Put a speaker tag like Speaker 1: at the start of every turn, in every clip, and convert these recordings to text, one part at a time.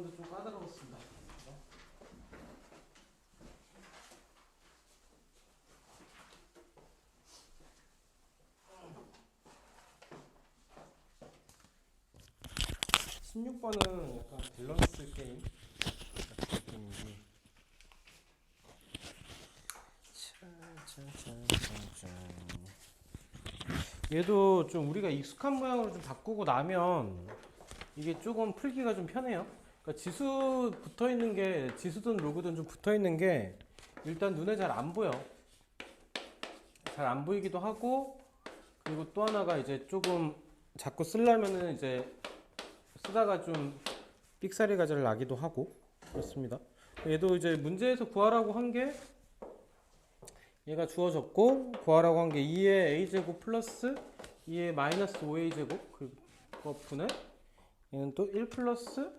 Speaker 1: 16번도 좀 까다로웠습니다. 16번은 약간 밸런스 게임 같은 느낌인지. 얘도 좀 우리가 익숙한 모양으로 좀 바꾸고 나면 이게 조금 풀기가 좀 편해요. 그러니까 지수 붙어 있는 게, 지수든 로그든 좀 붙어 있는 게 일단 눈에 잘 안 보여. 잘 안 보이기도 하고, 그리고 또 하나가 이제 조금 자꾸 쓰려면은 이제 쓰다가 좀 삑사리가 잘 나기도 하고 그렇습니다. 얘도 이제 문제에서 구하라고 한 게, 얘가 주어졌고 구하라고 한 게 2의 a제곱 플러스 2의 마이너스 5a제곱 그거 분의 얘는 또 1 플러스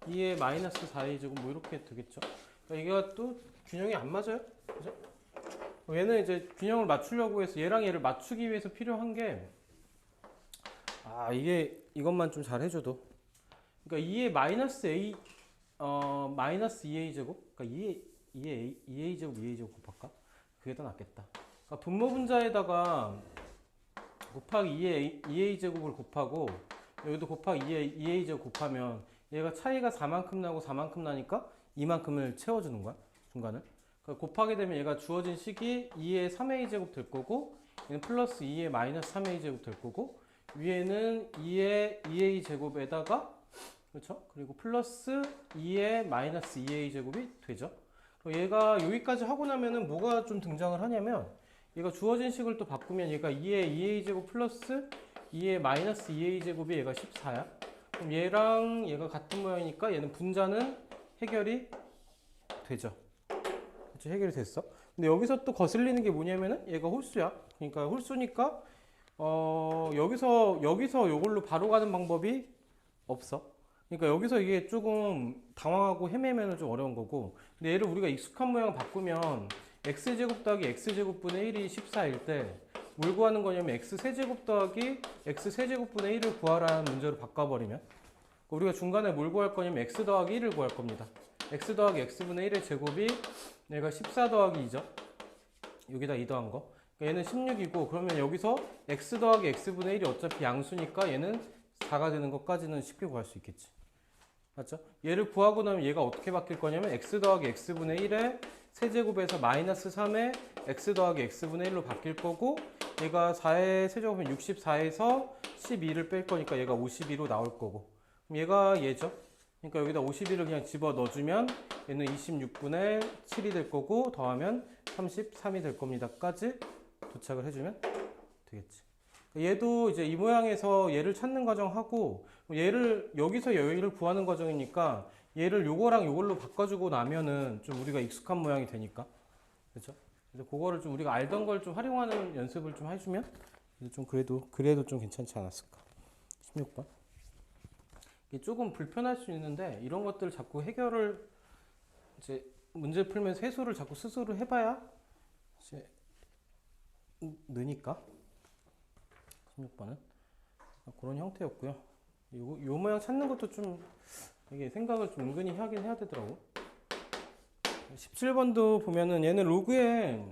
Speaker 1: 2의 마이너스 4a제곱 뭐 이렇게 되겠죠. 그러니까 얘가 또 균형이 안 맞아요. 그죠? 얘는 이제 균형을 맞추려고 해서 얘랑 얘를 맞추기 위해서 필요한 게, 이게 이것만 좀 잘 해줘도, 그러니까 2의 마이너스 a 마이너스 2a 제곱, 그러니까 2a 제곱 2a 제곱 곱할까? 그게 더 낫겠다. 그러니까 분모 분자에다가 곱하기 2a 제곱을 곱하고 여기도 곱하기 2a 제곱 곱하면 얘가 차이가 4만큼 나고 4만큼 나니까 2만큼을 채워주는 거야, 중간을. 그러니까 곱하게 되면 얘가 주어진 식이 2의 3a 제곱 될 거고, 얘는 플러스 2의 마이너스 3a 제곱 될 거고, 위에는 2의 2a 제곱에다가, 그렇죠? 그리고 플러스 2의 마이너스 2a 제곱이 되죠. 얘가 여기까지 하고 나면은 뭐가 좀 등장을 하냐면, 얘가 주어진 식을 또 바꾸면 얘가 2의 2a 제곱 플러스 2의 마이너스 2a 제곱이 얘가 14야. 그럼 얘랑 얘가 같은 모양이니까 얘는 분자는 해결이 되죠. 그렇죠? 해결이 됐어. 근데 여기서 또 거슬리는 게 뭐냐면은 얘가 홀수야. 그러니까 홀수니까 여기서 이걸로 바로 가는 방법이 없어. 그러니까 여기서 이게 조금 당황하고 헤매면 좀 어려운 거고, 근데 얘를 우리가 익숙한 모양을 바꾸면 x제곱 더하기 x제곱분의 1이 14일 때 뭘 구하는 거냐면 x세제곱 더하기 x세제곱분의 1을 구하라는 문제로 바꿔버리면, 우리가 중간에 뭘 구할 거냐면 x 더하기 1을 구할 겁니다. x 더하기 x분의 1의 제곱이 얘가 14 더하기 2죠. 여기다 2 더한 거. 그러니까 얘는 16이고, 그러면 여기서 x 더하기 x분의 1이 어차피 양수니까 얘는 4가 되는 것까지는 쉽게 구할 수 있겠지. 맞죠? 얘를 구하고 나면 얘가 어떻게 바뀔 거냐면 x 더하기 x분의 1의 세제곱에서 마이너스 3의 x 더하기 x분의 1로 바뀔 거고, 얘가 4의 세제곱이면 64에서 12를 뺄 거니까 얘가 52로 나올 거고, 그럼 얘가 얘죠. 그러니까 여기다 52를 그냥 집어 넣어주면 얘는 26분의 7이 될 거고, 더하면 33이 될 겁니다.까지 도착을 해주면 되겠지. 얘도 이제 이 모양에서 얘를 찾는 과정하고, 얘를 여기서 여기를 구하는 과정이니까 얘를 요거랑 요걸로 바꿔주고 나면은 좀 우리가 익숙한 모양이 되니까, 그렇죠? 그래서 그거를 좀 우리가 알던 걸 좀 활용하는 연습을 좀 해주면 좀 그래도 좀 괜찮지 않았을까. 16번. 이게 조금 불편할 수 있는데 이런 것들을 자꾸 해결을 이제 문제 풀면서 해소를 자꾸 스스로 해봐야 이제 느니까. 16번은 그런 형태였고요. 요 모양 찾는 것도 좀 이게 생각을 좀 은근히 하긴 해야 되더라고. 17번도 보면은 얘는 로그에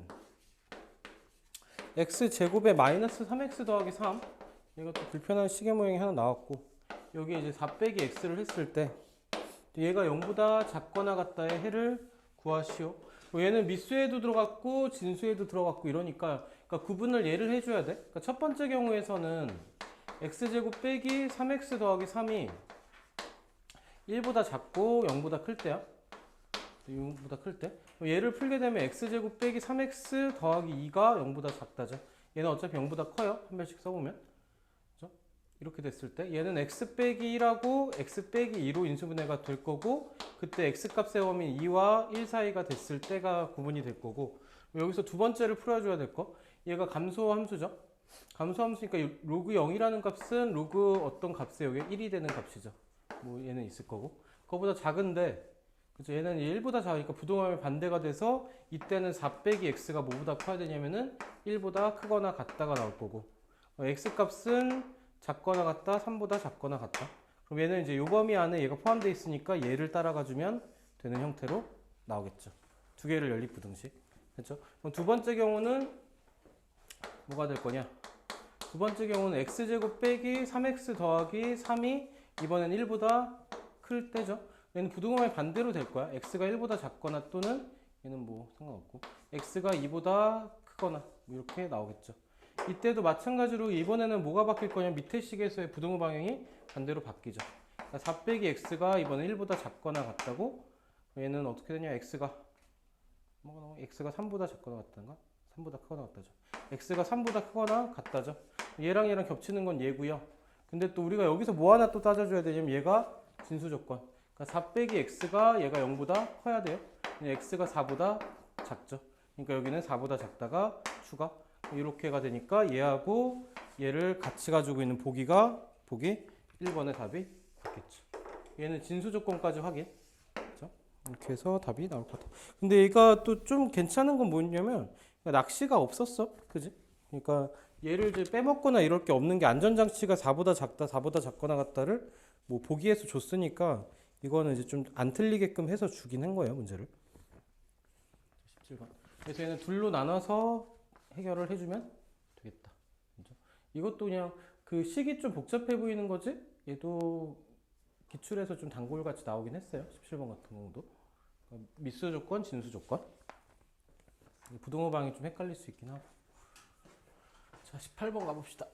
Speaker 1: x제곱에 마이너스 3x 더하기 3, 얘가 또 불편한 시계 모양이 하나 나왔고, 여기에 이제 4 빼기 x를 했을 때 얘가 0보다 작거나 같다의 해를 구하시오. 얘는 미수에도 들어갔고 진수에도 들어갔고 이러니까, 그러니까 구분을 얘를 해줘야 돼. 그러니까 첫 번째 경우에서는 x제곱 빼기 3x 더하기 3이 1보다 작고 0보다 클 때야. 0보다 클 때. 얘를 풀게 되면 x제곱 빼기 3x 더하기 2가 0보다 작다죠. 얘는 어차피 0보다 커요. 한 별씩 써보면. 그죠? 이렇게 됐을 때 얘는 x 빼기 1하고 x 빼기 2로 인수분해가 될 거고, 그때 x 값의 범위 2와 1 사이가 됐을 때가 구분이 될 거고, 여기서 두 번째를 풀어줘야 될 거. 얘가 감소 함수죠. 감소 함수니까 로그 0이라는 값은 로그 어떤 값에 여기 1이 되는 값이죠. 뭐 얘는 있을 거고, 그거보다 작은데, 그죠? 얘는 1보다 작으니까 부동함의 반대가 돼서 이때는 4 빼기 x가 뭐보다 커야 되냐면은 1보다 크거나 같다가 나올 거고, x 값은 작거나 같다, 3보다 작거나 같다. 그럼 얘는 이제 요 범위 안에 얘가 포함되어 있으니까 얘를 따라가 주면 되는 형태로 나오겠죠. 두 개를 연립부등식. 그렇죠? 그럼 두 번째 경우는 뭐가 될 거냐? 두 번째 경우는 x제곱 빼기 3x 더하기 3이 이번엔 1보다 클 때죠. 얘는 부등호의 반대로 될 거야. x가 1보다 작거나 또는 얘는 뭐 상관없고 x가 2보다 크거나 뭐 이렇게 나오겠죠. 이때도 마찬가지로 이번에는 뭐가 바뀔 거냐? 밑에 식에서의 부등호 방향이 반대로 바뀌죠. 그러니까 4 빼기 x가 이번에 1보다 작거나 같다고. 얘는 어떻게 되냐? x가 3보다 작거나 같다는가? 3보다 크거나 같다죠. x가 3보다 크거나 같다죠. 얘랑 얘랑 겹치는 건 얘고요. 근데 또 우리가 여기서 뭐 하나 또 따져줘야 되냐면 얘가 진수 조건. 그러니까 4 빼기 x가 얘가 0보다 커야 돼요. x가 4보다 작죠. 그러니까 여기는 4보다 작다가 추가. 이렇게가 되니까 얘하고 얘를 같이 가지고 있는 보기 1번의 답이 맞겠죠. 얘는 진수 조건까지 확인. 그렇죠? 이렇게 해서 답이 나올 것 같아. 근데 얘가 또 좀 괜찮은 건 뭐냐면 낚시가 없었어. 그지? 그러니까 얘를 이제 빼먹거나 이럴 게 없는 게 안전장치가 4보다 작다, 4보다 작거나 같다를 뭐 보기에서 줬으니까 이거는 이제 좀 안 틀리게끔 해서 주긴 한 거예요, 문제를. 17번. 그래서 얘는 둘로 나눠서 해결을 해주면 되겠다. 그렇죠? 이것도 그냥 그 식이 좀 복잡해 보이는 거지? 얘도 기출에서 좀 단골같이 나오긴 했어요. 17번 같은 경우도. 미수 조건, 진수 조건. 부등호 방이 좀 헷갈릴 수 있긴 하고. 자, 18번 가봅시다.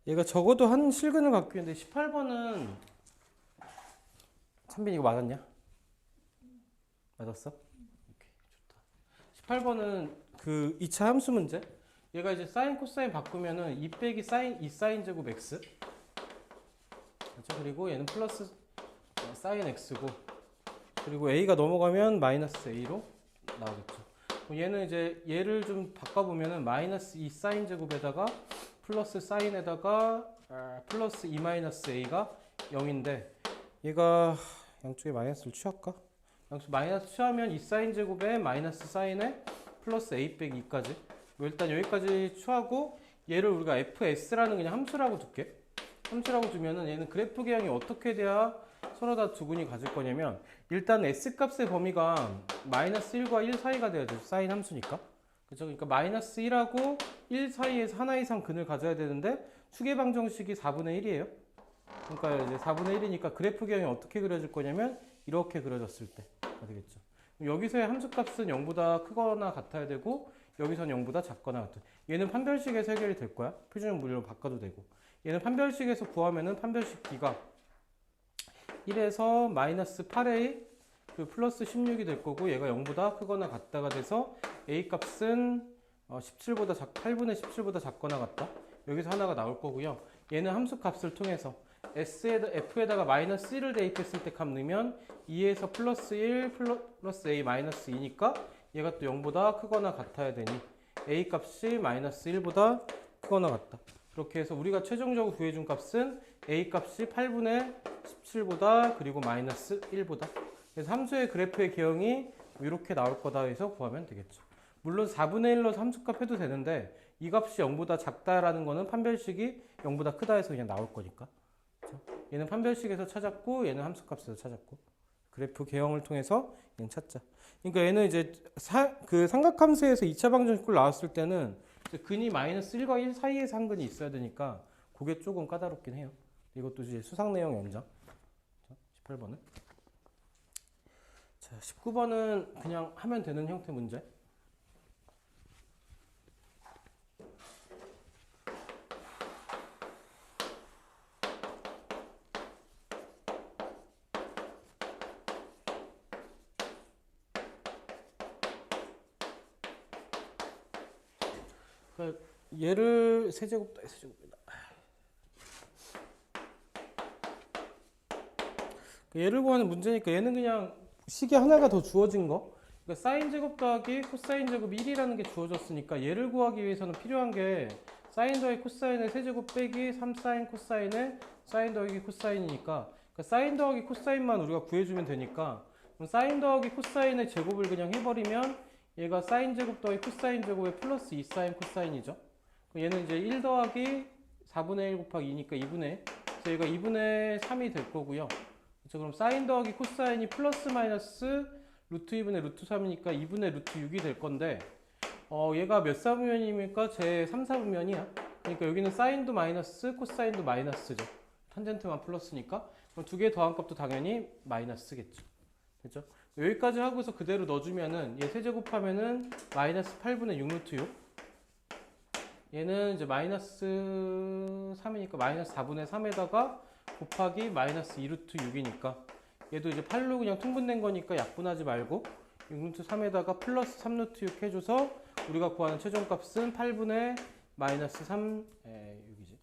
Speaker 1: 얘가 적어도 한 실근을 갖고 있는데 18번은 선빈 이거 맞았냐? 맞았어? 오케이, 좋다. 18번은 그 2차 함수 문제. 얘가 이제 사인 코사인 바꾸면은 2 빼기 사인 2 사인 제곱 x. 그렇죠? 그리고 얘는 플러스 사인 x고. 그리고 a가 넘어가면 마이너스 a로 나오겠죠. 얘는 이제 얘를 좀 바꿔보면은 마이너스 2 사인 제곱에다가 플러스 사인에다가 플러스 2 마이너스 a가 0인데 얘가 양쪽에 마이너스를 취할까? 양쪽 마이너스 취하면 2 사인 제곱에 마이너스 사인에 플러스 a 빼기 2까지. 일단 여기까지 취하고 얘를 우리가 fs라는 그냥 함수라고 둘게. 함수라고 두면은 얘는 그래프 개형이 어떻게 돼야 서로 다 두근이 가질 거냐면 일단 s값의 범위가 마이너스 1과 1 사이가 돼야 되죠. 사인 함수니까. 그렇죠? 그러니까 마이너스 1하고 1 사이에서 하나 이상 근을 가져야 되는데 추계방 정식이 4분의 1이에요. 그러니까 이제 4분의 1이니까 그래프 개형이 어떻게 그려질 거냐면 이렇게 그려졌을 때가 되겠죠. 여기서의 함수값은 0보다 크거나 같아야 되고 여기서는 0보다 작거나 같아요. 얘는 판별식에서 해결이 될 거야. 표준형 물리로 바꿔도 되고. 얘는 판별식에서 구하면은 판별식 B가 1에서 마이너스 8a 그 플러스 16이 될 거고 얘가 0보다 크거나 같다가 돼서 a 값은 17보다 8분의 17보다 작거나 같다. 여기서 하나가 나올 거고요. 얘는 함수 값을 통해서 f에다가 마이너스 1을 대입했을 때 값 넣으면 2에서 플러스 1 플러스 a 마이너스 2니까 얘가 또 0보다 크거나 같아야 되니 a 값이 마이너스 1보다 크거나 같다. 그렇게 해서 우리가 최종적으로 구해준 값은 a 값이 8분의 17보다 그리고 마이너스 1보다. 그래서 함수의 그래프의 개형이 이렇게 나올 거다 해서 구하면 되겠죠. 물론 4분의 1로 함수값 해도 되는데 이 값이 0보다 작다라는 거는 판별식이 0보다 크다 해서 그냥 나올 거니까. 그렇죠? 얘는 판별식에서 찾았고 얘는 함수값에서 찾았고 그래프 개형을 통해서 얘는 찾자. 그러니까 얘는 이제 그 삼각함수에서 2차 방정식으로 나왔을 때는 근이 마이너스 1과 1 사이에서 한 근이 있어야 되니까 그게 조금 까다롭긴 해요. 이것도 이제 수상 내용 연장. 18번은. 자, 19번은 그냥 하면 되는 형태 문제. 얘를 세제곱이다. 얘를 구하는 문제니까 얘는 그냥 식이 하나가 더 주어진 거. 그러니까 사인 제곱 더하기 코사인 제곱 1이라는 게 주어졌으니까 얘를 구하기 위해서는 필요한 게 사인 더하기 코사인의 세제곱 빼기 3사인 코사인의 사인 더하기 코사인이니까, 그러니까 사인 더하기 코사인만 우리가 구해주면 되니까, 그럼 사인 더하기 코사인의 제곱을 그냥 해버리면 얘가 사인 제곱 더하기 코사인 제곱의 플러스 2사인 코사인이죠. 얘는 이제 1 더하기 4분의 1 곱하기 2니까 2분의, 그래서 얘가 2분의 3이 될 거고요. 그렇죠? 그럼 사인 더하기 코사인이 플러스 마이너스 루트 2분의 루트 3이니까 2분의 루트 6이 될 건데, 얘가 몇 사분면입니까? 제 3, 4분면이야. 그러니까 여기는 사인도 마이너스, 코사인도 마이너스죠. 탄젠트만 플러스니까. 그럼 두 개 더한 값도 당연히 마이너스겠죠. 그죠? 여기까지 하고서 그대로 넣어주면은 얘 세제곱하면은 마이너스 8분의 6 루트 6. 얘는 이제 마이너스 3이니까 마이너스 4분의 3에다가 곱하기 마이너스 2 루트 6이니까 얘도 이제 8로 그냥 통분된 거니까 약분하지 말고 6 루트 3에다가 플러스 3 루트 6 해줘서 우리가 구하는 최종값은 8분의 마이너스 3, 6이지.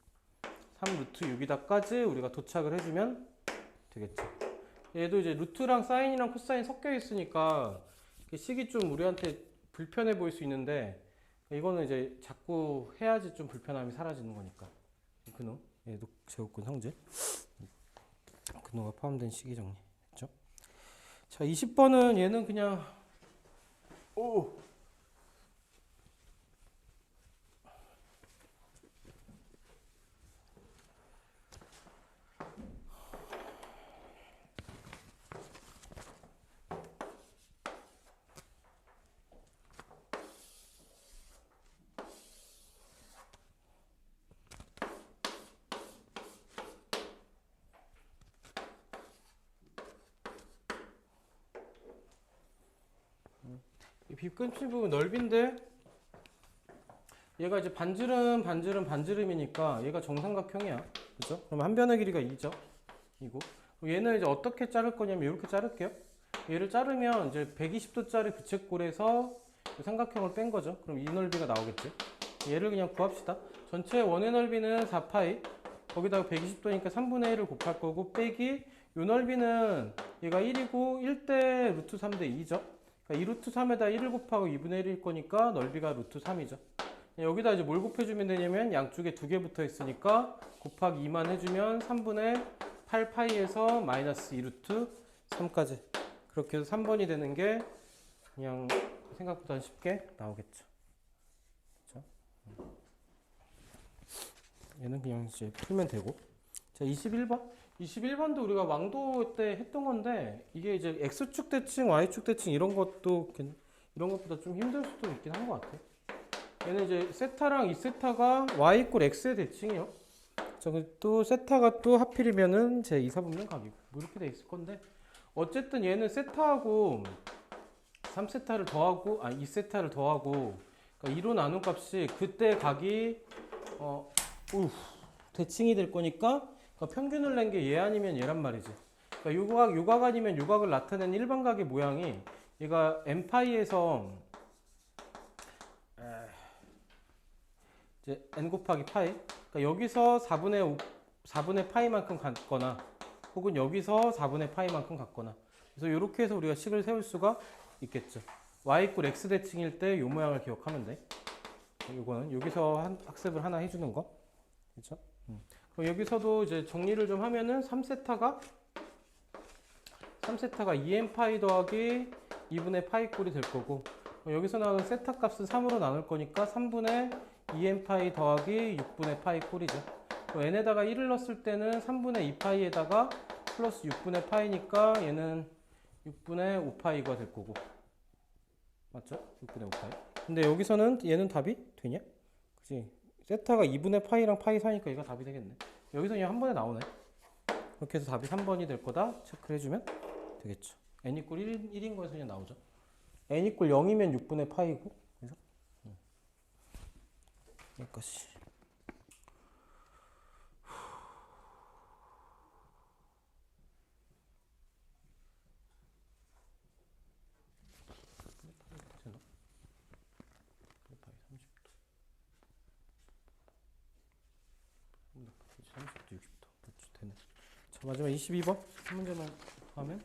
Speaker 1: 3 루트 6이다까지 우리가 도착을 해주면 되겠죠. 얘도 이제 루트랑 사인이랑 코사인 섞여 있으니까 식이 좀 우리한테 불편해 보일 수 있는데, 이거는 이제 자꾸 해야지 좀 불편함이 사라지는 거니까. 근호, 얘도 제곱근 성질. 근호가 포함된 식이 정리. 됐죠? 자, 20번은 얘는 그냥 이 빗근심 부분 넓인데 얘가 이제 반지름이니까 얘가 정삼각형이야. 그죠? 그럼 한 변의 길이가 2죠. 이거. 얘는 이제 어떻게 자를 거냐면 이렇게 자를게요. 얘를 자르면 이제 120도짜리 부채꼴에서 삼각형을 뺀 거죠. 그럼 이 넓이가 나오겠지. 얘를 그냥 구합시다. 전체 원의 넓이는 4파이. 거기다가 120도니까 3분의 1을 곱할 거고 빼기 요 넓이는 얘가 1이고 1대 루트 3대 2죠. 그러니까 2 루트 3에다 1을 곱하고 2분의 1일 거니까 넓이가 루트 3이죠. 여기다 이제 뭘 곱해주면 되냐면 양쪽에 두 개 붙어 있으니까 곱하기 2만 해주면 3분의 8파이에서 마이너스 2 루트 3까지. 그렇게 해서 3번이 되는 게 그냥 생각보다 쉽게 나오겠죠. 그렇죠? 얘는 그냥 이제 풀면 되고. 자, 21번. 21번도 우리가 왕도 때 했던 건데, 이게 이제 X축 대칭, Y축 대칭 이런 것보다 좀 힘들 수도 있긴 한 것 같아. 얘는 이제 세타랑 이 세타가 Y 이꼴 X의 대칭이요. 또 세타가 또 하필이면은 제 2, 4분면 각이고. 뭐 이렇게 돼 있을 건데, 어쨌든 얘는 세타하고 3세타를 더하고, 2세타를 더하고, 그러니까 2로 나눈 값이 그때 각이, 대칭이 될 거니까, 그러니까 평균을 낸 게 얘 아니면 얘란 말이지. 그러니까 요각 아니면 요각을 나타낸 일반각의 모양이 얘가 n파이에서 이제 n 곱하기 파이. 그러니까 여기서 4분의 파이만큼 같거나 혹은 여기서 4분의 파이만큼 같거나. 그래서 이렇게 해서 우리가 식을 세울 수가 있겠죠. y 이꼴 x 대칭일 때 이 모양을 기억하면 돼. 이거는 여기서 학습을 하나 해주는 거. 그렇죠? 그럼 여기서도 이제 정리를 좀 하면은 3세타가 2n 파이 더하기 2분의 파이 꼴이 될 거고, 여기서 나오는 세타 값은 3으로 나눌 거니까 3분의 2n 파이 더하기 6분의 파이 꼴이죠. n에다가 1을 넣었을 때는 3분의 2 파이에다가 플러스 6분의 파이니까 얘는 6분의 5파이가 될 거고. 맞죠? 6분의 5파이. 근데 여기서는 얘는 답이 되냐? 그치? 세타가 2분의 파이랑 파이 사이니까 얘가 답이 되겠네. 여기서 그냥 한 번에 나오네. 이렇게 해서 답이 3번이 될 거다 체크를 해주면 되겠죠. n 이꼴 1인 거에서 그냥 나오죠. n 이꼴 0이면 6분의 파이고. 그래서 여기까지. 마지막 22번 한 문제만 하면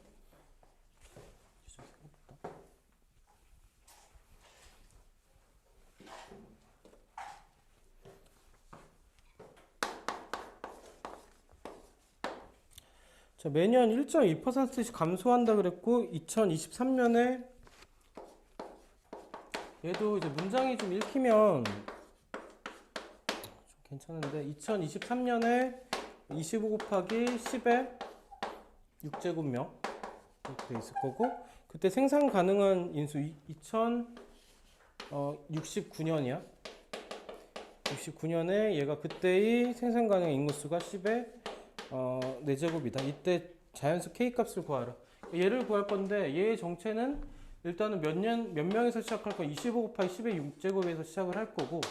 Speaker 1: 자, 매년 1.2%씩 감소한다 그랬고 2023년에 얘도 이제 문장이 좀 읽히면 좀 괜찮은데 2023년에 25 곱하기 10의 6제곱명 이렇게 돼 있을 거고 그때 생산 가능한 인수 2069년이야. 69년에 얘가 그때의 생산 가능 인구수가 10의 4제곱이다. 이때 자연수 K 값을 구하라. 얘를 구할 건데 얘의 정체는 일단은 몇 명에서 시작할 거 25 곱하기 10의 6제곱에서 시작을 할 거고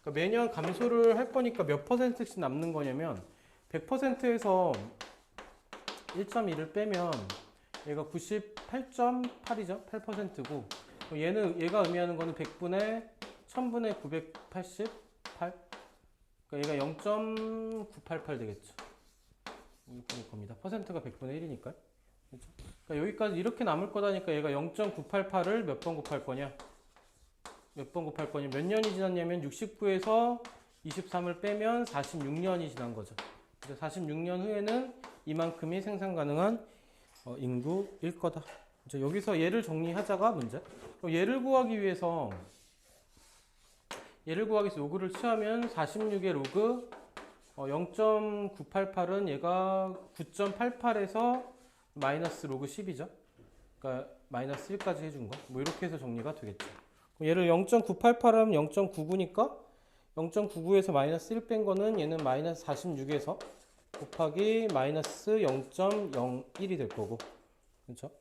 Speaker 1: 그러니까 매년 감소를 할 거니까 몇 %씩 남는 거냐면 100%에서 1.2를 빼면 얘가 98.8이죠. 8%고 얘가 의미하는 거는 100분의 1000분의 988 그러니까 얘가 0.988 되겠죠. 이렇게 될 겁니다. 퍼센트가 100분의 1이니까. 그렇죠? 그러니까 여기까지 이렇게 남을 거다니까 얘가 0.988을 몇 번 곱할 거냐? 몇 번 곱할 거냐? 몇 년이 지났냐면 69에서 23을 빼면 46년이 지난 거죠. 그래서 46년 후에는 이만큼이 생산 가능한 인구일 거다. 그렇죠? 여기서 얘를 정리하자가 문제. 그럼 얘를 구하기 위해서 로그를 취하면 46의 로그 0.988은 얘가 9.88에서 마이너스 로그 10이죠. 그러니까 마이너스 1까지 해준 거. 뭐 이렇게 해서 정리가 되겠죠. 얘를 0.988하면 0.99니까 0.99에서 마이너스 1 뺀 거는 얘는 마이너스 46에서 곱하기 마이너스 0.01이 될 거고. 그렇죠?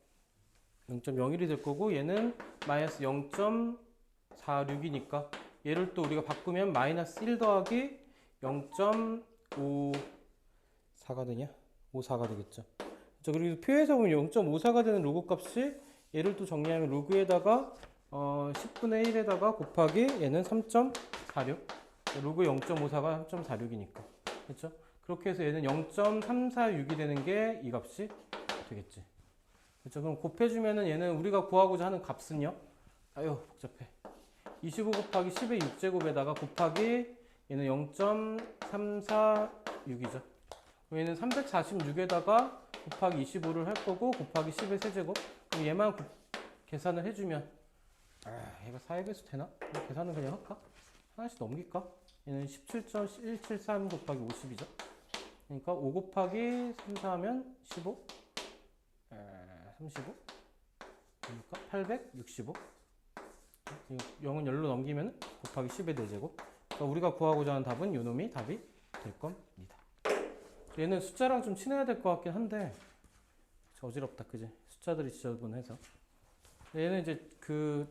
Speaker 1: 0.01이 될 거고 얘는 마이너스 0.46이니까 얘를 또 우리가 바꾸면 마이너스 1 더하기 0.54가 되냐? 54가 되겠죠. 그렇죠? 그리고 표에서 보면 0.54가 되는 로그 값이 얘를 또 정리하면 로그에다가 10분의 1에다가 곱하기 얘는 3.46 로그 0.54가 3.46이니까 그렇죠? 그렇게 해서 얘는 0.346이 되는 게 이 값이 되겠지. 그렇죠? 그럼 곱해주면은 얘는 우리가 구하고자 하는 값은요? 아유 복잡해. 25 곱하기 10의 6제곱에다가 곱하기 얘는 0.346이죠. 얘는 346에다가 곱하기 25를 할 거고 곱하기 10의 세제곱. 그럼 얘만 계산을 해주면 얘가 4의 배수 되나? 계산을 그냥 할까? 하나씩 넘길까? 얘는 17.173 곱하기 50이죠. 그러니까 5 곱하기 3, 4 하면 15 35 그러니까 865 0은 0로 넘기면 곱하기 10의 4제곱 그러니까 우리가 구하고자 하는 답은 요놈이 답이 될 겁니다. 얘는 숫자랑 좀 친해야 될 것 같긴 한데 어지럽다 그지? 숫자들이 지저분해서 얘는 이제 잘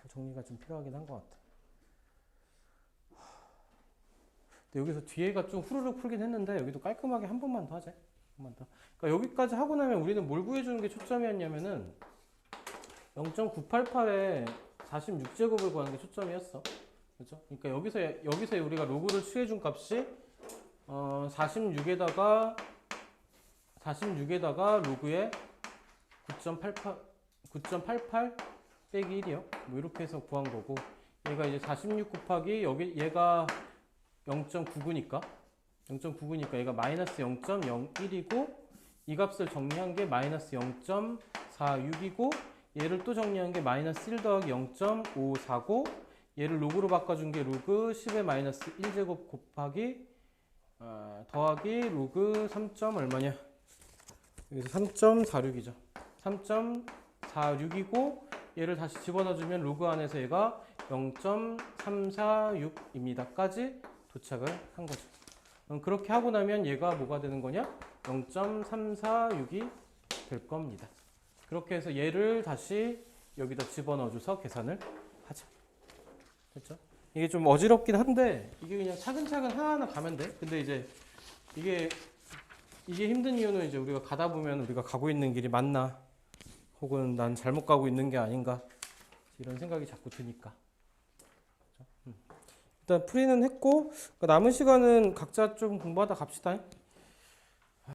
Speaker 1: 정리가 좀 필요하긴 한 것 같아. 근데 여기서 뒤에가 좀 후루룩 풀긴 했는데 여기도 깔끔하게 한 번만 더 하자. 한 번 더. 그러니까 여기까지 하고 나면 우리는 뭘 구해주는 게 초점이었냐면은 0.988에 46제곱을 구하는 게 초점이었어. 그렇죠? 그러니까 여기서 우리가 로그를 취해준 값이 46에다가 로그에 9.88 빼기 1이요. 뭐 이렇게 해서 구한 거고 얘가 이제 46 곱하기 얘가 0.99니까 얘가 마이너스 0.01이고 이 값을 정리한 게 마이너스 0.46이고 얘를 또 정리한 게 마이너스 1 더하기 0.54고 얘를 로그로 바꿔준 게 로그 10의 마이너스 1제곱 곱하기 더하기 로그 3. 얼마냐? 여기서 3.46이죠. 3.46이고 얘를 다시 집어넣어주면 로그 안에서 얘가 0.346입니다. 까지 도착을 한 거죠. 그렇게 하고 나면 얘가 뭐가 되는 거냐? 0.346이 될 겁니다. 그렇게 해서 얘를 다시 여기다 집어넣어줘서 계산을 하자. 됐죠? 이게 좀 어지럽긴 한데 이게 그냥 차근차근 하나하나 가면 돼. 근데 이제 이게 힘든 이유는 이제 우리가 가다 보면 우리가 가고 있는 길이 맞나 혹은 난 잘못 가고 있는 게 아닌가 이런 생각이 자꾸 드니까. 일단 풀이는 했고 남은 시간은 각자 좀 공부하다 갑시다.